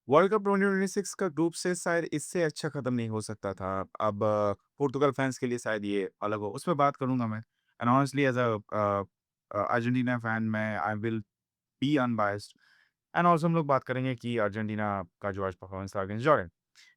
World cup 2026 का group stage शायद इससे अच्छा खत्म नहीं हो सकता था। अब पुर्तगाल फैंस के लिए शायद ये अलग हो, उसमें बात करूँगा मैं। And honestly as Argentina fan मैं I will be unbiased and also हम लोग बात करेंगे कि अर्जेंटीना का जो आज परफॉर्मेंस था अगेंस्ट जॉर्डन।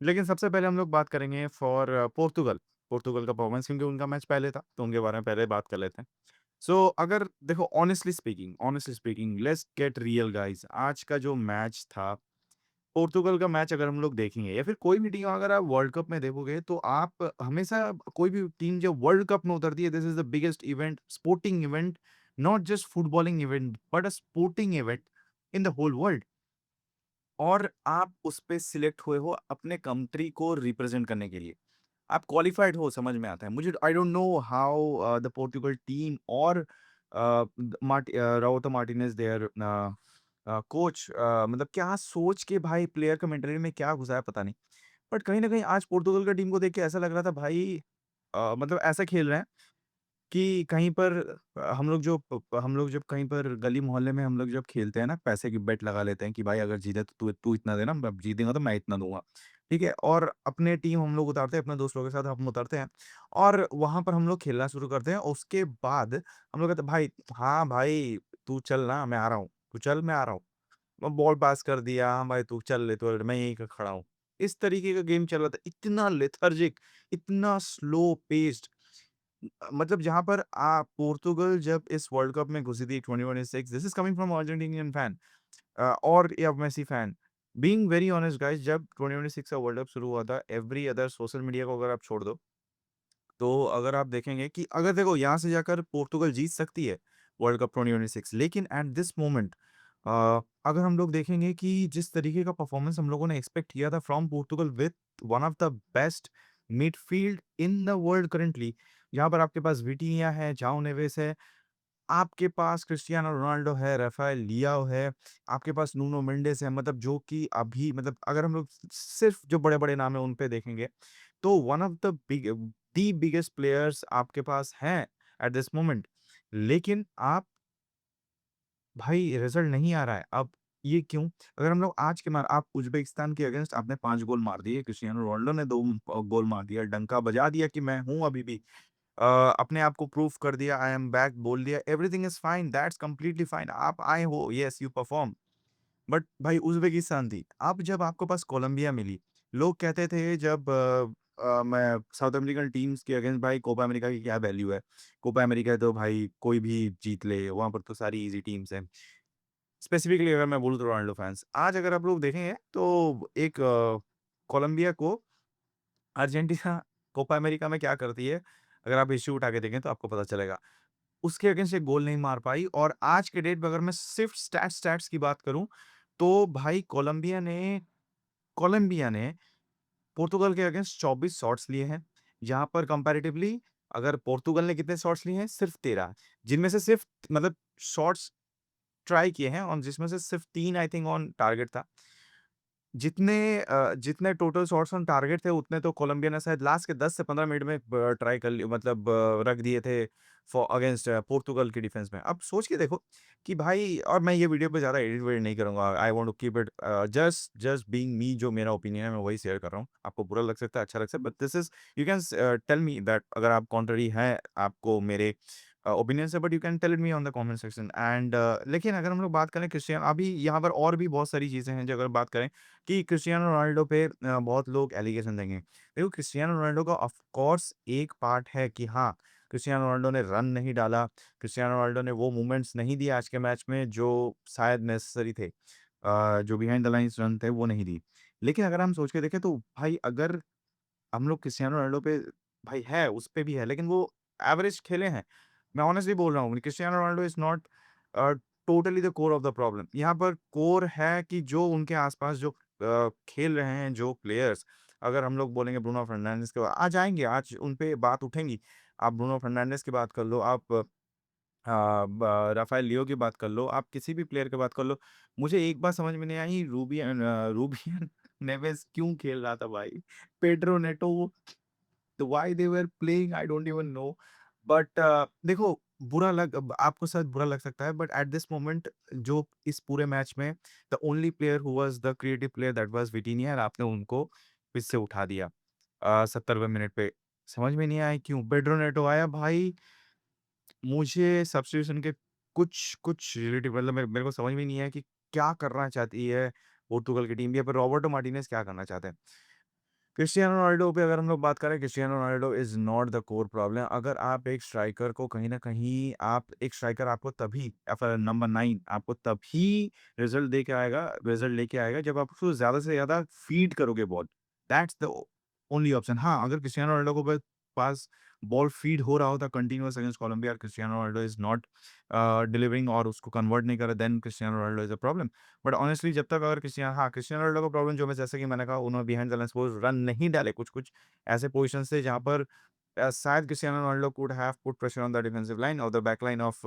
लेकिन सबसे पहले हम लोग बात करेंगे फॉर पोर्तुगल। पोर्तुगल का परफॉर्मेंस क्योंकि उनका मैच पहले था, तो उनके बारे में पहले बात कर लेते हैं। सो अगर देखो honestly speaking let's get real guys. आज का जो मैच था पोर्तुगल का मैच अगर हम लोग देखेंगे या फिर कोई भी टीम अगर आप वर्ल्ड कप में देखोगे तो आप हमेशा कोई भी टीम जब वर्ल्ड कप में उतरती है this is the biggest event, sporting event, not just footballing event but a sporting event in the whole world. और आप उस पे सिलेक्ट हुए हो अपने कंट्री को रिप्रेजेंट करने के लिए। आप क्वालिफाइड हो समझ में आता है। मुझे I don't know how the Portugal team और राउटो मार्टिनेज देयर कोच मतलब क्या सोच के भाई प्लेयर का मेंटालिटी में क्या घुसा है पता नहीं। बट कहीं न कहीं आज पोर्तुगल का टीम को देख के ऐसा लग रहा था भाई मतलब ऐसा खेल रहे हैं कि कहीं पर हम लोग जब कहीं पर गली मोहल्ले में हम लोग जब खेलते हैं ना, पैसे की बेट लगा लेते हैं कि भाई अगर जीते तो तू तू इतना देना, मैं जीतेगा तो मैं इतना दूँगा। ठीक है? और अपने टीम हम लोग उतारते हैं, अपने दोस्त लोगों के साथ हम उतरते हैं और वहाँ पर हम लोग खेलना शुरू करते हैं। उसके बाद हम लोग कहते हैं भाई हाँ भाई, तू चल ना मैं आ रहा हूँ, तू चल मैं आ रहा हूँ। बॉल पास कर दिया, हाँ भाई तू चल ले तो मैं यहीं खड़ा हूँ। इस तरीके का गेम चल रहा था, इतना लेथार्जिक, इतना स्लो पेस्ड। मतलब जहाँ पर पोर्तुगल जब इस वर्ल्ड कप में घुसी थी 2026 this is coming from Argentinian fan और या Messi fan. Being very honest guys जब 2026 का वर्ल्ड कप शुरू हुआ था, एवरी अदर सोशल मीडिया को अगर आप छोड़ दो, तो अगर आप देखेंगे कि अगर देखो यहाँ से जाकर पोर्तुगल जीत सकती है वर्ल्ड कप 2026 लेकिन एट दिस मोमेंट अगर हम लोग देखेंगे कि जिस तरीके का परफॉर्मेंस हम लोगों ने एक्सपेक्ट किया था from Portugal with one of the best midfield in the world currently, जहाँ पर आपके पास विटिनिया है, जाओ नेवेस है, आपके पास क्रिस्टियानो रोनाल्डो है, राफाएल लियाओ है, आपके पास नुनो मेंडेस है, मतलब जो कि अभी मतलब अगर हम लोग सिर्फ जो बड़े-बड़े नाम है उन पे देखेंगे, तो one of the biggest players आपके पास हैं एट दिस मोमेंट। लेकिन आप भाई रिजल्ट नहीं आ रहा है। अब ये क्यों? अगर हम लोग आज के मार आप उज़्बेकिस्तान के अगेंस्ट आपने 5 गोल मार दिए, क्रिस्टियानो रोनाल्डो ने 2 गोल मार दिया, डंका बजा दिया कि मैं हूँ अभी भी। अ, अपने आप को प्रूव कर दिया, आई एम बैक बोल दिया, everything is fine, that's completely fine. आप आए हो, येस यू परफॉर्म। बट भाई उज़्बेकिस्तान थी। अब जब आपको पास कोलंबिया मिली, लोग कहते थे जब मैं साउथ अमेरिकन टीम्स के अगेंस्ट भाई कोपा अमेरिका की क्या वैल्यू है? कोपा अमेरिका तो भाई कोई भी जीत ले, वहाँ पर तो सारी ईज़ी टीम्स हैं। स्पेसिफिकली अगर मैं बोलूँ तो रोनाल्डो फैन्स। आज अगर आप लोग देखेंगे तो एक कोलंबिया को अर्जेंटीना कोपा अमेरिका में क्या करती है, अगर आप हिस्ट्री उठा के देखें तो आपको पता चलेगा। उसके अगेंस्ट एक गोल नहीं मार पाई और आज के डेट पे अगर मैं सिर्फ स्टैट्स की बात करूँ, तो भाई कोलंबिया ने पोर्तुगल के अगेंस्ट 24 शॉट्स लिए हैं, जहाँ पर कंपैरेटिवली अगर पोर्तुगल ने कितने शॉट्स लिए हैं, सिर्फ 13 जिनमें से सिर्फ मतलब शॉट्स ट्राई किए हैं और जिसमें से सिर्फ 3 आई थिंक ऑन टारगेट था। जितने टोटल शॉट्स ऑन टारगेट थे उतने तो कोलंबिया ने शायद लास्ट के 10 से 15 मिनट में ट्राई कर लिए मतलब रख दिए थे फॉर अगेंस्ट पोर्तुगल की डिफेंस में। अब सोच के देखो कि भाई और मैं ये वीडियो पे ज़्यादा एडिट वेडिट नहीं करूँगा। I want to keep it just just being me जो मेरा ओपिनियन है मैं वही शेयर कर रहा हूँ। आपको बुरा लग सकता है, अच्छा लग सकता है but this is you can tell me that अगर आप कॉन्ट्ररी हैं आपको मेरे ओपिनियन से but you can tell it me on the comment section and लेकिन अगर हम लोग बात करें क्रिस्टियानो अभी यहाँ पर और भी बहुत सारी चीज़ें हैं जो अगर बात करें कि क्रिस्टियानो रोनाल्डो पे बहुत लोग एलिगेशन देंगे। देखो क्रिस्टियानो रोनाल्डो का ऑफ कोर्स एक पार्ट है कि हाँ, क्रिस्टियानो रोनाल्डो ने रन नहीं डाला, क्रिस्टियानो रोनाल्डो ने वो मोमेंट्स नहीं दिए आज के मैच में जो शायद नेसेसरी थे। जो बिहाइंड द लाइन्स रन थे वो नहीं दी। लेकिन अगर हम सोच के देखें तो भाई अगर हम लोग क्रिस्टियानो रोनाल्डो पे भाई है, उस पे भी है, लेकिन वो एवरेज खेले हैं। मैं ऑनेस्टली बोल रहा हूँ, Cristiano Ronaldo is not a, totally the core of the problem. यहाँ पर कोर है कि जो उनके आस-पास जो खेल रहे हैं, जो प्लेयर्स, अगर हम लोग बोलेंगे ब्रूनो फर्नांडिस के आज आएँगे, आज उन पे बात उठेंगी। आप ब्रूनो फर्नांडिस की बात कर लो, आप राफ़ाएल लियो की बात कर लो, आप किसी भी प्लेयर की बात कर लो। मुझे एक बात समझ में नहीं आई रूबियन नेवेस क्यों खेल रहा था भाई? Pedro Neto why they were playing I don't even know but देखो आपको शायद बुरा लग सकता है, बट एट दिस मोमेंट जो इस पूरे मैच में the only player who was the creative player that was Vitinha, और आपने उनको पिच से उठा दिया 70वें मिनट पे। समझ में नहीं आया क्यों? पेड्रो नेटो आया भाई, मुझे सब्स्टिट्यूशन के कुछ कुछ रिलेटिव मतलब मेरे को समझ में नहीं आया कि क्या करना चाहती है पोर्तुगल की टीम, या फिर रॉबर्टो मार्टिनेज क्या करना चाहते हैं। क्रिस्टियानो रोनाल्डो पे अगर हम लोग बात करें, Cristiano Ronaldo is not the core problem. अगर आप एक स्ट्राइकर को कहीं न कहीं आप एक स्ट्राइकर आपको तभी, या फिर नंबर 9 आपको तभी रिज़ल्ट लेके आएगा जब आप उसको ज़्यादा से ज़्यादा फीड करोगे ball. That's the only option. हाँ, अगर क्रिस्टियानो रोनाल्डो को पास बॉल फीड हो रहा होता continuous against Colombia, Cristiano Ronaldo is not delivering और उसको कन्वर्ट नहीं कर रहा, then Cristiano Ronaldo is a problem. But honestly जब तक अगर क्रिस्टियानो रोनाल्डो का प्रॉब्लम जो मैं जैसे कि मैंने कहा, उन्होंने behind the lines post run नहीं डाले, कुछ-कुछ ऐसे पोज़ीशंस थे जहाँ पर शायद Cristiano Ronaldo could have put pressure on the defensive line और the back line of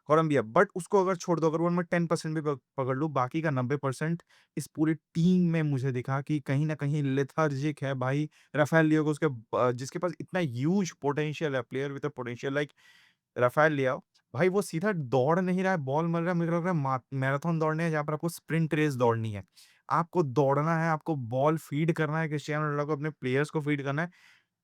Colombia, but उसको अगर छोड़ दो, अगर वो मैं 10% भी पकड़ लूँ, बाकी का 90% इस पूरी टीम में मुझे दिखा कि कहीं न कहीं लेथार्जिक है भाई। राफेल लियो को जिसके पास इतना ह्यूज पोटेंशियल है, player with a potential like Rafael Leao, भाई वो सीधा दौड़ नहीं रहा है, बॉल मिल रहा है, मुझे लग रहा है मैराथन दौड़ने है जहाँ पर आपको स्प्रिंट रेस दौड़नी है। आपको दौड़ना है, आपको बॉल फीड करना है, क्रिस्टियानो रोनाल्डो को अपने प्लेयर्स को फीड करना है।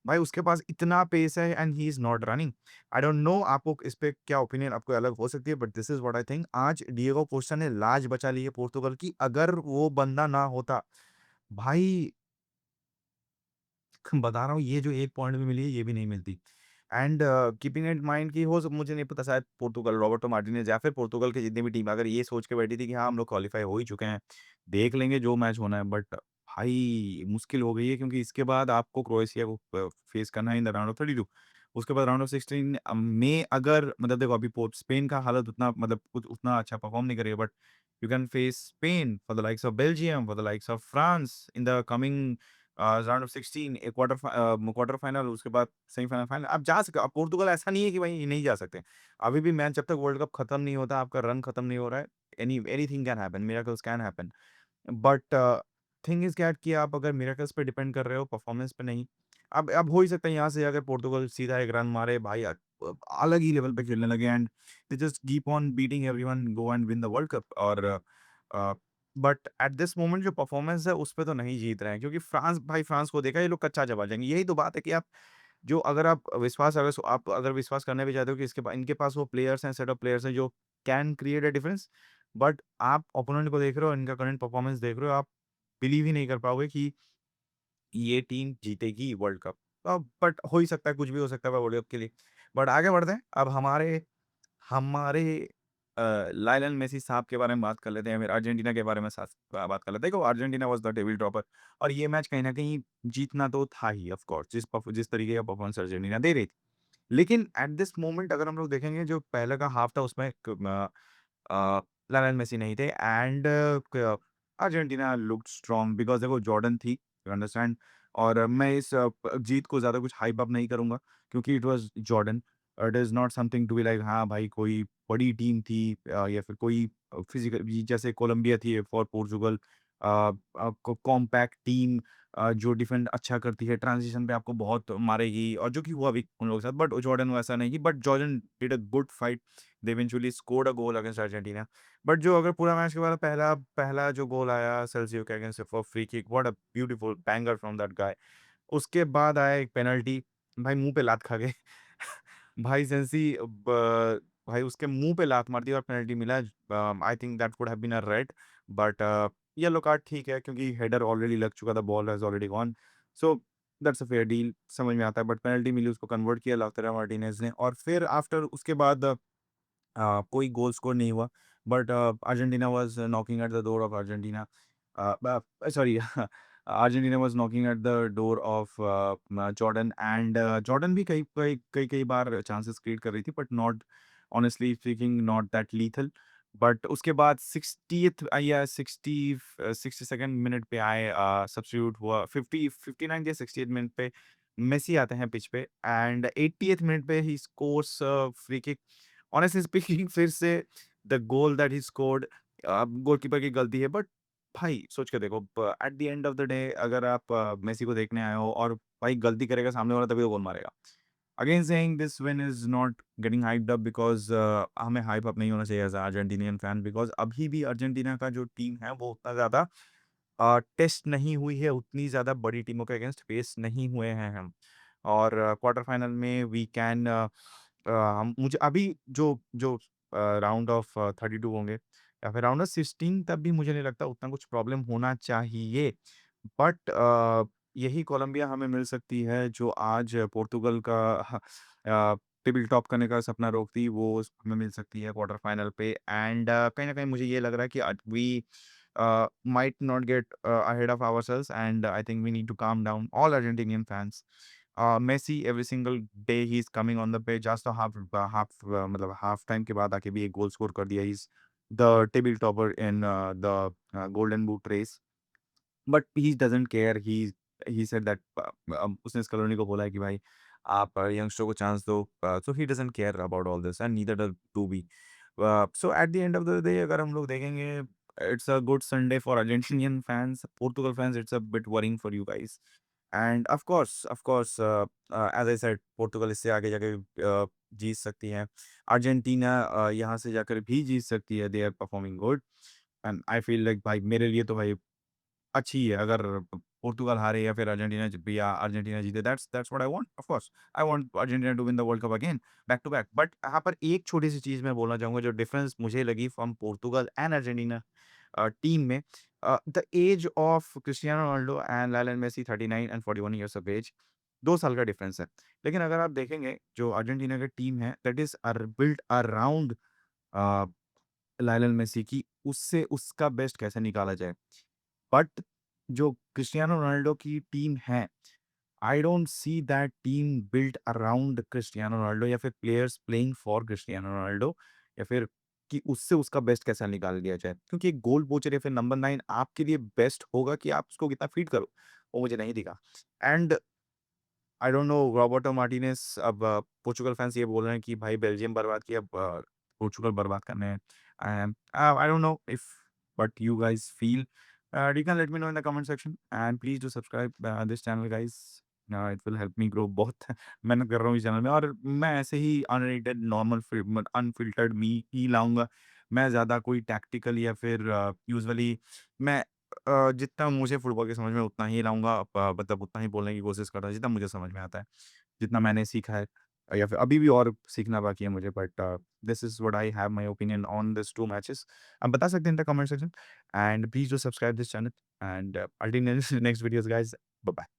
भाई उसके पास इतना पेस है and he is not running. I don't know आपको इस पे क्या ओपिनियन आपको अलग हो सकती है, but this is what I think. आज डिएगो कोस्टा ने लाज बचा ली है पोर्तुगल की, अगर वो बंदा ना होता, भाई बता रहा हूँ ये जो 1 पॉइंट भी मिली है, ये भी नहीं मिलती। एंड कीपिंग इन माइंड कि हो स मुझे नहीं पता, शायद पोर्तुगल, रॉबर्टो मार्टिनेज या फिर पोर्तुगल की जितनी भी टीम अगर ये सोच के बैठी थी कि हाँ, हम लोग क्वालीफाई हो ही चुके हैं, देख लेंगे जो मैच होना है। बट भाई मुश्किल हो गई है क्योंकि इसके बाद आपको क्रोएशिया को फेस करना है इन द राउंड ऑफ 32। उसके बाद राउंड ऑफ 16 में अगर मतलब देखो अभी स्पेन का हालत उतना मतलब कुछ उतना अच्छा परफॉर्म नहीं करेगा, but you can face Spain for the likes of Belgium, for the likes of France in the coming round of 16, एक क्वार्टर फाइनल, उसके बाद सेमीफाइनल, फाइनल आप जा सकते हो। अब पोर्तुगल ऐसा नहीं है कि भाई नहीं जा सकते। अभी भी मैच जब तक वर्ल्ड कप खत्म नहीं होता, आपका रन खत्म नहीं हो रहा है, anything can happen, miracles can happen. But thing is that कि आप अगर मिरेकल्स पे डिपेंड कर रहे हो, परफॉर्मेंस पे नहीं। अब हो ही सकता है यहाँ से अगर पोर्तुगल सीधा 1 रन मारे भाई, अलग ही लेवल पे खेलने लगे and they just keep on beating everyone, go and win the world cup. और बट एट दिस मोमेंट जो परफॉर्मेंस है उस पे तो नहीं जीत रहे हैं, क्योंकि फ्रांस को देखा, ये लोग कच्चा चबा जाएँगे। यही तो बात है कि आप अगर विश्वास करने भी चाहते हो कि इनके पास वो प्लेयर्स हैं, सेट ऑफ प्लेयर्स हैं जो can create a difference, but आप ओपोनेंट को देख रहे हो, इनका करंट परफॉर्मेंस देख रहे हो, आप बिलीव ही नहीं कर पाओगे कि ये टीम जीतेगी वर्ल्ड कप। बट हो ही सकता है, कुछ भी हो सकता है वर्ल्ड कप के लिए। बट आगे बढ़ते हैं। अब हमारे हमारे लायनल मेसी साहब के बारे में बात कर लेते हैं, फिर अर्जेंटीना के बारे में बात कर लेते हैं। देखो Argentina was the table topper, और ये मैच कहीं न कहीं जीतना तो था ही ऑफ कोर्स, जिस तरीके का परफॉर्मेंस अर्जेंटीना दे रही थी। लेकिन एट दिस मोमेंट अगर हम लोग देखेंगे, जो पहले का हाफ था उसमें लायनल मेसी नहीं थे and Argentina looked strong because देखो जॉर्डन थी, यू अंडरस्टैंड। और मैं इस जीत को ज़्यादा कुछ हाइप अप नहीं करूँगा क्योंकि it was Jordan. It is not something to be like हाँ भाई कोई बड़ी टीम थी, या फिर कोई फिजिकल जैसे कोलंबिया थी फॉर पोर्चुगल, कॉम्पैक्ट टीम जो डिफेंड अच्छा करती है, ट्रांजिशन पे आपको बहुत मारेगी, और जो कि हुआ भी उन लोगों के साथ। बट जॉर्डन वैसा नहीं, but Jordan did a good fight. They eventually scored a goal against Argentina. But जो अगर पूरा मैच के बाद पहला पहला जो गोल आया सेल्सियो के against for free kick, what a beautiful banger from that guy. उसके बाद आया एक पेनल्टी, भाई मुँह पे लात खा गए। भाई सेंसी भाई उसके मुँह पे लात मार दी और पेनल्टी मिला। I think that would have been a red, but yellow card ठीक है क्योंकि हेडर ऑलरेडी लग चुका था, ball has already gone. So that's a fair deal, समझ में आता है। बट पेनल्टी मिली, उसको कन्वर्ट किया लाउतारो मार्टिनेज ने, और फिर आफ्टर उसके बाद कोई गोल स्कोर नहीं हुआ। But Argentina was knocking at the door of Argentina sorry Argentina was knocking at the door of Jordan and Jordan भी कई बार चांसेस क्रिएट कर रही थी, but not honestly speaking not that lethal. But उसके बाद 60th या 62nd minute पे आए, सब्स्टिट्यूट हुआ 59th या 60th मिनट पे मेसी आते हैं पिच पे एंड 80th मिनट पे he scores free kick. Honestly speaking फिर से the goal that he scored, goalkeeper की गलती है, बट भाई सोच के देखो, eight the end of the day अगर आप मेसी को देखने आए हो और भाई गलती करेगा सामने वाला तभी तो गोल मारेगा। Again saying this win is not getting hyped up because हमें हाइप अप नहीं होना चाहिए as a Argentinian fan because अभी भी अर्जेंटीना का जो टीम है वो उतना ज़्यादा टेस्ट नहीं हुई है, उतनी ज़्यादा बड़ी टीमों के अगेंस्ट फेस नहीं हुए हैं हम। और क्वार्टर फाइनल में वी कैन हम मुझे अभी जो जो राउंड ऑफ 32 होंगे या फिर राउंड ऑफ 16 तब भी मुझे नहीं लगता उतना कुछ प्रॉब्लम होना चाहिए। बट यही कोलंबिया हमें मिल सकती है जो आज पोर्तुगल का टेबल टॉप करने का सपना रोकती, वो हमें मिल सकती है क्वार्टर फाइनल पे एंड कहीं न कहीं मुझे ये लग रहा है कि we might not get ahead of ourselves and I think we need to calm down all Argentinian fans. Messi every single day he's coming on the pitch just a मतलब हाफ टाइम के बाद आके भी एक goal score कर दिया. He's the table topper in the golden boot race. But he doesn't care he said that उसने स्कलोनी को बोला है कि भाई आप यंगस्टर को चांस दो so he doesn't care about all this and neither does do we so at the end of the day अगर हम लोग देखेंगे it's a good Sunday for Argentinian fans Portugal fans it's a bit worrying for you guys and of course as I said Portugal इससे आगे जाके जीत सकती है Argentina यहाँ से जाकर भी जीत सकती है they are performing good and I feel like भाई मेरे लिए तो भाई अच्छी है अगर पोर्तुगाल हारे या फिर अर्जेंटीना जीते that's what I want of course I want Argentina to win the world cup again back to back but यहाँ पर एक छोटी-सी चीज़ मैं बोलना चाहूँगा जो डिफरेंस मुझे लगी from Portugal and Argentina team में the age of Cristiano Ronaldo and Lionel Messi 39 and 41 years of age 2 साल का डिफरेंस है। लेकिन अगर आप देखेंगे जो अर्जेंटीना की टीम है that is built around a, Lionel Messi की उससे उसका बेस्ट कैसे निकाला जाए। बट जो क्रिस्टियानो रोनाल्डो की टीम है, I don't see that team built around Cristiano Ronaldo या फिर players playing for Cristiano Ronaldo या फिर कि उससे उसका बेस्ट कैसा निकाल लिया जाए। क्योंकि एक गोल पोस्टर या फिर नंबर 9 आपके लिए बेस्ट होगा कि आप उसको कितना फीड करो, वो मुझे नहीं दिखा। And I don't know Roberto Martinez अब पोर्चुगल फैन्स ये बोल रहे हैं कि भाई बेल्जियम बर्बाद किया अब पोर्चुगल बर्बाद करने हैं। I don't know if but you guys feel you can let me know in the comment section and please do subscribe this channel guys. It will help me grow बहुत मेहनत कर रहा हूँ इस चैनल में और मैं ऐसे ही अनरेटेड नॉर्मल अनफिल्टर्ड मी ही लाऊंगा मैं ज़्यादा कोई टैक्टिकल या फिर यूजुअली मैं जितना मुझे फुटबॉल की समझ में उतना ही लाऊँगा मतलब उतना ही बोलने की कोशिश करता हूँ जितना मुझे समझ में आता है, जितना मैंने सीखा है या फिर अभी भी और सीखना बाकी है मुझे but this is what I have my opinion on this 2 matches. आप बता सकते हैं in the comment section and please do subscribe this channel and until next videos guys, bye bye.